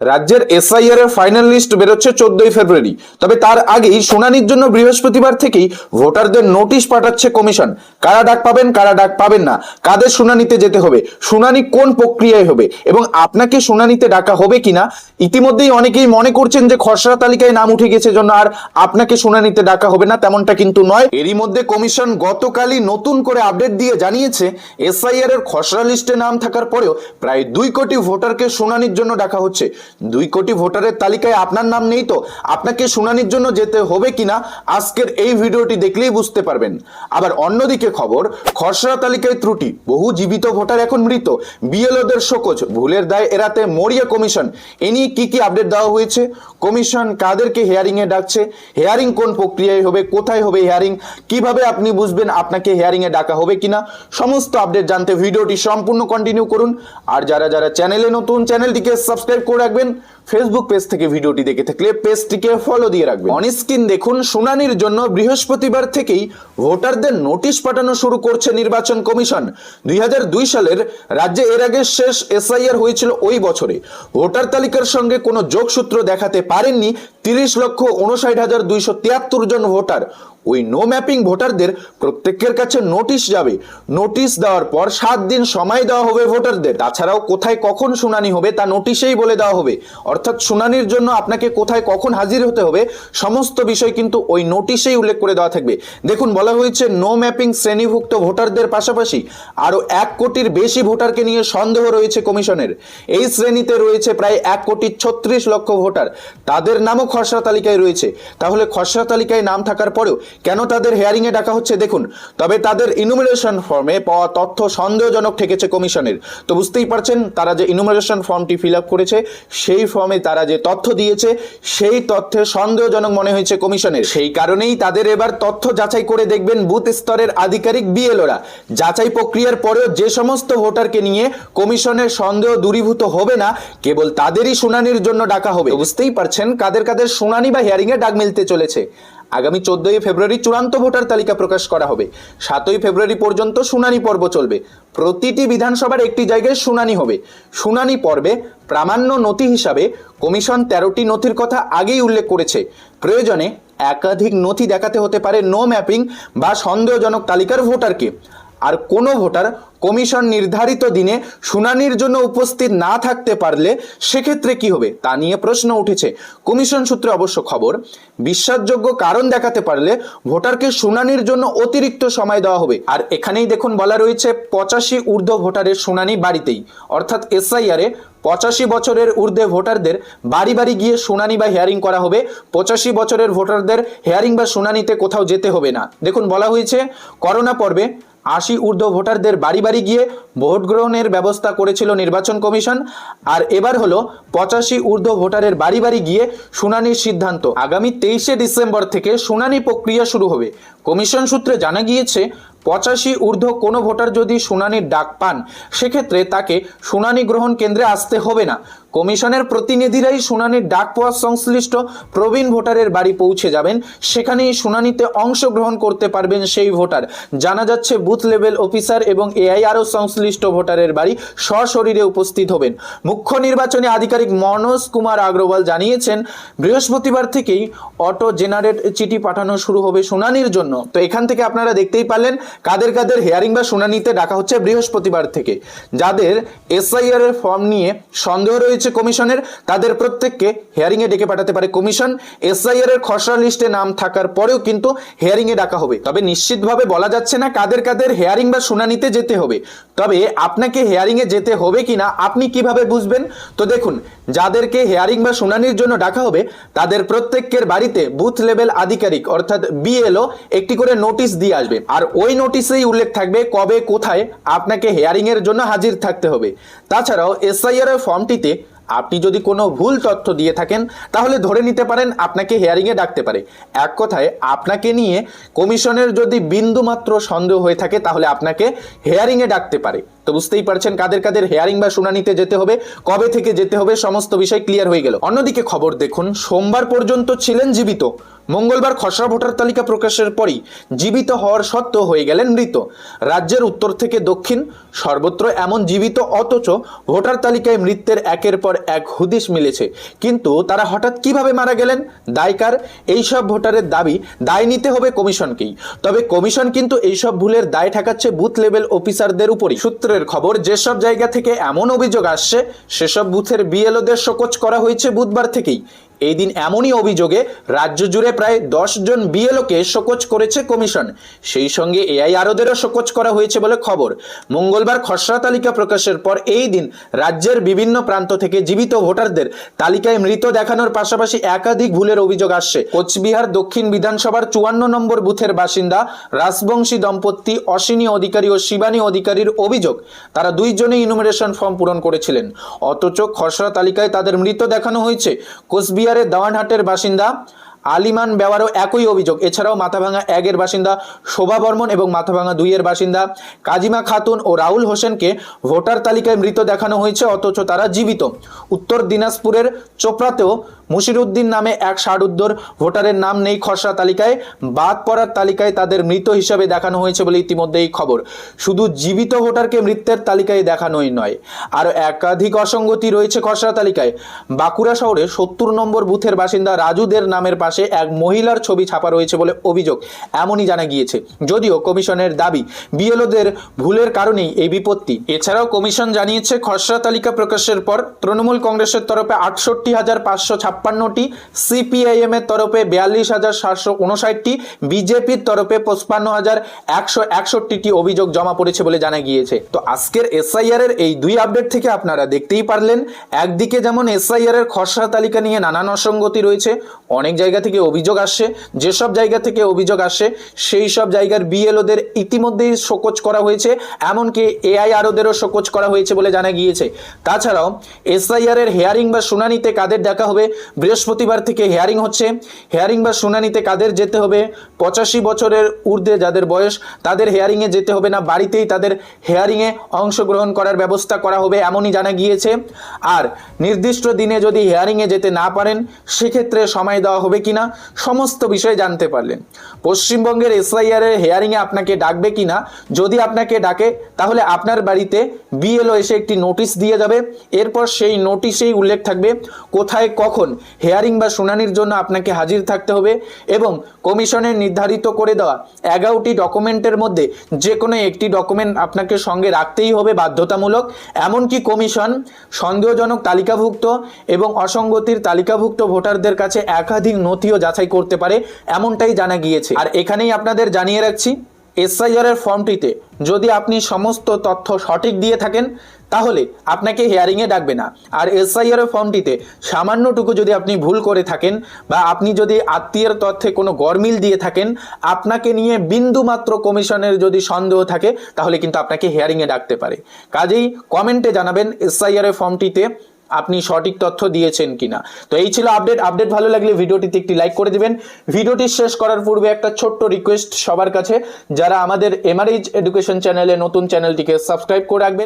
রাজ্যের এসআইআর এর final list বেরোচ্ছে 14ই ফেব্রুয়ারি। তবে তার আগেই শুনানির জন্য বৃহস্পতিবার থেকেই ভোটারদের নোটিশ পাঠাচ্ছে কমিশন। কারা ডাক পাবেন, কারা ডাক পাবেন না, কাদের শুনানিতে যেতে হবে, শুনানি কোন প্রক্রিয়ায় হবে এবং আপনাকে শুনানিতে ডাকা হবে কিনা। ইতিমধ্যেই অনেকেই মনে করছেন যে খসড়া তালিকায় নাম উঠে গেছে জন্য আর আপনাকে শুনানিতে ডাকা হবে না, তেমনটা কিন্তু নয়। এরই মধ্যে কমিশন গতকালই নতুন করে আপডেট দিয়ে জানিয়েছে এসআইআর এর খসড়া লিস্টে নাম থাকার পরেও প্রায় 2 কোটি ভোটারকে শুনানির জন্য ডাকা হচ্ছে। 2 কোটি ভোটারের তালিকায় আপনার নাম নেই তো আপনাকে শুনানির জন্য যেতে হবে কিনা আজকের এই ভিডিওটি দেখলেই বুঝতে পারবেন। আবার অন্যদিকে খবর, খসড়া তালিকায় ত্রুটি, বহু জীবিত ভোটার এখন মৃত, বিএলওদের শোকজ, ভুলের দায় এড়াতে মরিয়া কমিশন। এ নিয়ে কি আপডেট দেওয়া হয়েছে, কমিশন কাদেরকে হিয়ারিং এ ডাকছে, হিয়ারিং কোন প্রক্রিয়ায় হবে, কোথায় হবে হিয়ারিং, কিভাবে আপনি বুঝবেন আপনাকে হিয়ারিং এ ডাকা হবে কিনা, সমস্ত আপডেট জানতে ভিডিওটি সম্পূর্ণ কন্টিনিউ করুন। আর যারা যারা চ্যানেলে নতুন, চ্যানেলটিকে সাবস্ক্রাইব করে রাখবেন। ফেসবুক পেজ থেকে ভিডিওটি দেখে থাকলে পেজটিকে ফলো দিয়ে রাখবেন। অন স্ক্রিন দেখুন, শুনানির জন্য বৃহস্পতিবার থেকেই ভোটারদের নোটিশ পাঠানো শুরু করছে নির্বাচন কমিশন। 2002 সালের রাজ্যে এর আগে শেষ এসআইআর হয়েছিল ওই বছরে। ভোটার তালিকার সঙ্গে কোনো যোগসূত্র দেখাতে পারেননি 30,59,273 জন ভোটার। ওই নো ম্যাপিং ভোটারদের প্রত্যেকের কাছে নোটিশ যাবে। নোটিশ দেওয়ার পর 7 দিন সময় দেওয়া হবে ভোটারদের। তাছাড়াও কোথায় কখন শুনানি হবে তা নোটিশেই বলে দেওয়া হবে। অর্থাৎ শুনানির জন্য আপনাকে কোথায় কখন হাজির হতে হবে সমস্ত বিষয় কিন্তু ওই নোটিশেই উল্লেখ করে দেওয়া থাকবে। দেখুন, বলা হয়েছে নো ম্যাপিং শ্রেণীভুক্ত ভোটারদের পাশাপাশি আরো 1 কোটির বেশি ভোটারকে নিয়ে সন্দেহ রয়েছে কমিশনের। এই শ্রেণীতে রয়েছে প্রায় 1,36,00,000 ভোটার। তাদের নামও খসড়া তালিকায় রয়েছে। তাহলে খসড়া তালিকায় নাম থাকার পরেও কেন তাদের হিয়ারিং এ ডাকা হচ্ছে দেখুন। তবে তাদের ইনুমারেশন ফর্মে পাওয়া তথ্য সন্দেহজনক ঠেকেছে কমিশনের। তো বুঝতেই পারছেন, তারা যে ইনুমারেশন ফর্মটি ফিল আপ করেছে সেই ফর্মে তারা যে তথ্য দিয়েছে সেই তথ্যে সন্দেহজনক মনে হয়েছে কমিশনের। সেই কারণেই তাদের এবার তথ্য যাচাই করে দেখবেন বুথ স্তরের আধিকারিক বিএলওরা। যাচাই প্রক্রিয়ার পরেও যে সমস্ত ভোটারকে নিয়ে কমিশনের সন্দেহ দূরীভূত হবে না, কেবল তাদেরই শুনানির জন্য ডাকা হবে। বুঝতেই পারছেন কাদের কাদের শুনানি বা হিয়ারিং এ ডাক মিলতে চলেছে। আগামী 14ই ফেব্রুয়ারি চূড়ান্ত ভোটার তালিকা প্রকাশ করা হবে। 7ই ফেব্রুয়ারি পর্যন্ত শুনানি পর্ব চলবে। প্রতিটি বিধানসভার একটি জায়গায় শুনানি হবে। শুনানি পর্বে প্রামাণ্য নথি হিসাবে কমিশন 13টি নথির কথা আগেই উল্লেখ করেছে। প্রয়োজনে একাধিক নথি দেখাতে হতে পারে নো ম্যাপিং বা সন্দেহজনক তালিকার ভোটারকে। আর কোনো ভোটার কমিশন নির্ধারিত দিনে শুনানির জন্য উপস্থিত না থাকতে পারলে সেক্ষেত্রে কি হবে তা নিয়ে প্রশ্ন উঠেছে। কমিশন সূত্রে অবশ্য খবর, বিশ্বাসযোগ্য কারণ দেখাতে পারলে ভোটারকে শুনানির জন্য অতিরিক্ত সময় দেওয়া হবে। আর এখানেই দেখুন বলা রয়েছে 85 ঊর্ধ্ব ভোটারের শুনানি বাড়িতেই, অর্থাৎ এসআইআর এ 85 বছরের ঊর্ধ্বে ভোটারদের বাড়ি বাড়ি গিয়ে শুনানি বা হিয়ারিং করা হবে। 85 বছরের ভোটারদের হিয়ারিং বা শুনানিতে কোথাও যেতে হবে না। দেখুন বলা হয়েছে, করোনা পর্বে 80 ঊর্ধ্ব ভোটারদের বাড়ি বাড়ি গিয়ে ভোট গ্রহণের ব্যবস্থা করেছিল নির্বাচন কমিশন। আর এবার হলো 85 ঊর্ধ্ব ভোটারের বাড়ি বাড়ি গিয়ে শুনানির সিদ্ধান্ত। আগামী 23শে ডিসেম্বর থেকে শুনানি প্রক্রিয়া শুরু হবে। কমিশন সূত্রে জানা গিয়েছে 85 ঊর্ধ্ব কোনো ভোটার যদি শুনানির ডাক পান সেক্ষেত্রে তাকে শুনানি গ্রহণ কেন্দ্রে আসতে হবে না। কমিশনের প্রতিনিধিরাই শুনানির ডাক পাওয়া সংশ্লিষ্ট প্রবীণ ভোটারের বাড়ি পৌঁছে যাবেন। সেখানেই শুনানিতে অংশগ্রহণ করতে পারবেন সেই ভোটার। জানা যাচ্ছে বুথ লেভেল অফিসার এবং এআইআরও সংশ্লিষ্ট ভোটারের বাড়ি সশরীরে উপস্থিত হবেন। মুখ্য নির্বাচনী আধিকারিক মনোজ কুমার আগরওয়াল জানিয়েছেন, বৃহস্পতিবার থেকেই অটো জেনারেট চিঠি পাঠানো শুরু হবে শুনানির জন্য। তো এখান থেকে আপনারা দেখতেই পারলেন কাদের কাদের হিয়ারিং বা শুনানিতে ডাকা হচ্ছে বৃহস্পতিবার থেকে। যাদের এসআইআর এর ফর্ম নিয়ে সন্দেহ রয়েছে কমিশনের, তাদের প্রত্যেককে হিয়ারিং এ ডেকে পাঠাতে পারে কমিশন। এসআইআর এর খসড়া লিস্টে নাম থাকার পরেও কিন্তু হিয়ারিং এ ডাকা হবে। তবে নিশ্চিতভাবে বলা যাচ্ছে না কাদের কাদের হিয়ারিং বা শুনানিতে যেতে হবে। তবে আপনাকে হিয়ারিং এ যেতে হবে কিনা আপনি কিভাবে বুঝবেন? তো দেখুন, যাদেরকে হিয়ারিং বা শুনানির জন্য ডাকা হবে তাদের প্রত্যেকের বাড়িতে বুথ লেভেল আধিকারিক অর্থাৎ বিএলও একটি করে নোটিশ দিয়ে আসবে। আর ওই নোটিশেই উল্লেখ থাকবে কবে কোথায় আপনাকে হিয়ারিং এর জন্য হাজির থাকতে হবে। তাছাড়াও এসআইআর এর ফর্মটিতে আপনি যদি কোনো ভুল তথ্য দিয়ে থাকেন তাহলে ধরে নিতে পারেন আপনাকে হিয়ারিং এ ডাকতে পারে। এক কথায় আপনাকে নিয়ে কমিশনের যদি বিন্দুমাত্র সন্দেহ হয়ে থাকে তাহলে আপনাকে হিয়ারিং এ ডাকতে পারে। তো বুঝতেই পারছেন কাদের কাদের হিয়ারিং বা শুনানিতে যেতে হবে, কবে থেকে যেতে হবে, সমস্ত বিষয় ক্লিয়ার হয়ে গেল। অন্যদিকে খবর দেখুন, সোমবার পর্যন্ত ছিলেন জীবিত মঙ্গলবার খসড়া ভোটার তালিকা প্রকাশের পরই জীবিত হওয়ার সত্ত্বেও হয়ে গেলেন মৃত। রাজ্যের উত্তর থেকে দক্ষিণ সর্বত্র এমন জীবিত অথচ ভোটার তালিকায় মৃত্যুর একের পর এক হদিশ মিলেছে। কিন্তু তারা হঠাৎ কিভাবে মারা গেলেন, দায়কার? এইসব ভোটারের দায় নিতে হবে কমিশনকেই। তবে কমিশন কিন্তু এইসব ভুলের দায় ঠেকাচ্ছে বুথ লেভেল অফিসারদের উপরই। সূত্রের খবর, যেসব জায়গা থেকে এমন অভিযোগ আসছে সেসব বুথের বিএলওদের শোকজ করা হয়েছে বুধবার থেকেই। এই দিন এমনই অভিযোগে রাজ্য জুড়ে প্রায় 10 জন বিএলওকে শোকজ করেছে কমিশন। সেই সঙ্গে এআইআরওদেরও শোকজ করা হয়েছে বলে খবর। মঙ্গলবার খসড়া তালিকা প্রকাশের পর এই দিন রাজ্যের বিভিন্ন প্রান্ত থেকে জীবিত ভোটারদের তালিকায় মৃত দেখানোর পাশাপাশি একাধিক ভুলের অভিযোগ আসছে। কোচবিহার দক্ষিণ বিধানসভার 54 নম্বর বুথের বাসিন্দা রাজবংশী দম্পতি অশ্বিনী অধিকারী ও শিবানী অধিকারীর অভিযোগ, তারা দুইজনেই ইনুমারেশন ফর্ম পূরণ করেছিলেন, অথচ খসড়া তালিকায় তাদের মৃত দেখানো হয়েছে। কোচবিহারের দেওয়ানহাটের বাসিন্দা আলিমান বেওয়ারও একই অভিযোগ। এছাড়াও মাথাভাঙা 1 এর বাসিন্দা শোভা বর্মন এবং মাথাভাঙা 2 এর বাসিন্দা কাজিমা খাতুন ও রাহুল হোসেনকে ভোটার তালিকায় মৃত দেখানো হয়েছে, অথচ তারা জীবিত। উত্তর দিনাজপুরের চোপড়াতেও মুশিরউদ্দিন নামে এক ষাটোর্ধ্ব ভোটারের নাম নেই খসড়া তালিকায়, বাদ পড়ার তালিকায় তাদের মৃত হিসাবে দেখানো হয়েছে বলে ইতিমধ্যেই খবর। শুধু জীবিত ভোটারকে মৃতের তালিকায় দেখানোই নয়, আরও একাধিক অসঙ্গতি রয়েছে খসড়া তালিকায়। বাঁকুড়া শহরে 70 নম্বর বুথের বাসিন্দা রাজুদের নামের পাশে এক মহিলার ছবি ছাপা রয়েছে বলে অভিযোগ, এমনই জানা গিয়েছে। যদিও কমিশনের দাবি বিএলওদের ভুলের কারণেই এই বিপত্তি। এছাড়াও কমিশন জানিয়েছে খসড়া তালিকা প্রকাশের পর তৃণমূল কংগ্রেসের তরফে 68,556টি, সিপিআইএম এর তরফে 42,759টি, বিজেপির তরফে 55,161টি অভিযোগ জমা পড়েছে বলে জানা গিয়েছে। তো আজকের এসআইআর এর এই দুই আপডেট থেকে আপনারা দেখতেই পারলেন, একদিকে যেমন এসআইআর এর খসড়া তালিকা নিয়ে নানান অসঙ্গতি রয়েছে, অনেক জায়গা থেকে অভিযোগ আসছে, যেসব জায়গা থেকে অভিযোগ আসছে সেই সব জায়গার বিএলওদের ইতিমধ্যেই শোকজ করা হয়েছে, এমনকি এআইআরওদেরও শোকজ করা হয়েছে বলে জানা গিয়েছে। তাছাড়াও এসআইআর এর হেয়ারিং বা শুনানিতে কাদের দেখা হবে, বৃহস্পতিবার থেকে হেয়ারিং হচ্ছে। হেয়ারিং বা শুনানিতে কাদের যেতে হবে, 85 বছরের ঊর্ধ্বে যাদের বয়স তাদের হেয়ারিংয়ে যেতে হবে না, বাড়িতেই তাদের হেয়ারিংয়ে অংশগ্রহণ করার ব্যবস্থা করা হবে, এমনই জানা গিয়েছে। আর নির্দিষ্ট দিনে যদি হেয়ারিংয়ে যেতে না পারেন সেক্ষেত্রে সময় দেওয়া হবে কিনা, সমস্ত বিষয় জানতে পারলেন। পশ্চিমবঙ্গের এসআইআর এর হেয়ারিংয়ে আপনাকে ডাকবে কিনা, যদি আপনাকে ডাকে তাহলে আপনার বাড়িতে বিএলও এসে একটি নোটিশ দিয়ে যাবে। এরপর সেই নোটিশেই উল্লেখ থাকবে কোথায় কখন হেয়ারিং বা শুনানির জন্য আপনাকে হাজির থাকতে হবে এবং কমিশনের নির্ধারিত করে দেওয়া 11টি ডকুমেন্টের মধ্যে যে কোনো একটি ডকুমেন্ট আপনাকে সঙ্গে রাখতেই হবে বাধ্যতামূলক। এমনকি কমিশন সন্দেহজনক তালিকাভুক্ত এবং অসঙ্গতির তালিকাভুক্ত ভোটারদের কাছে একাধিক নথিও যাচাই করতে পারে, এমনটাই জানা গিয়েছে। আর এখানেই আপনাদের জানিয়ে রাখছি, এসআইআর এর ফর্মটিতে যদি আপনি সমস্ত তথ্য সঠিক দিয়ে থাকেন তাহলে আপনাকে হেয়ারিংয়ে ডাকবে না। আর এসআইআর এর ফর্মটিতে সামান্যটুকু যদি আপনি ভুল করে থাকেন বা আপনি যদি আত্মীয়ের তথ্যে কোনো গরমিল দিয়ে থাকেন, আপনাকে নিয়ে বিন্দুমাত্র কমিশনের যদি সন্দেহ থাকে তাহলে কিন্তু আপনাকে হেয়ারিংয়ে ডাকতে পারে। কাজেই কমেন্টে জানাবেন এসআইআর এর ফর্মটিতে আপনি সঠিক তথ্য দিয়েছেন কিনা। তো এই ছিল আপডেট ভালো লাগলে ভিডিওটিতে একটি লাইক করে দিবেন। ভিডিওটি শেষ করার পূর্বে একটা ছোট্ট রিকোয়েস্ট সবার কাছে, যারা আমাদের এমআরএইচ এডুকেশন চ্যানেলে নতুন, চ্যানেলটিকে সাবস্ক্রাইব করে রাখবেন।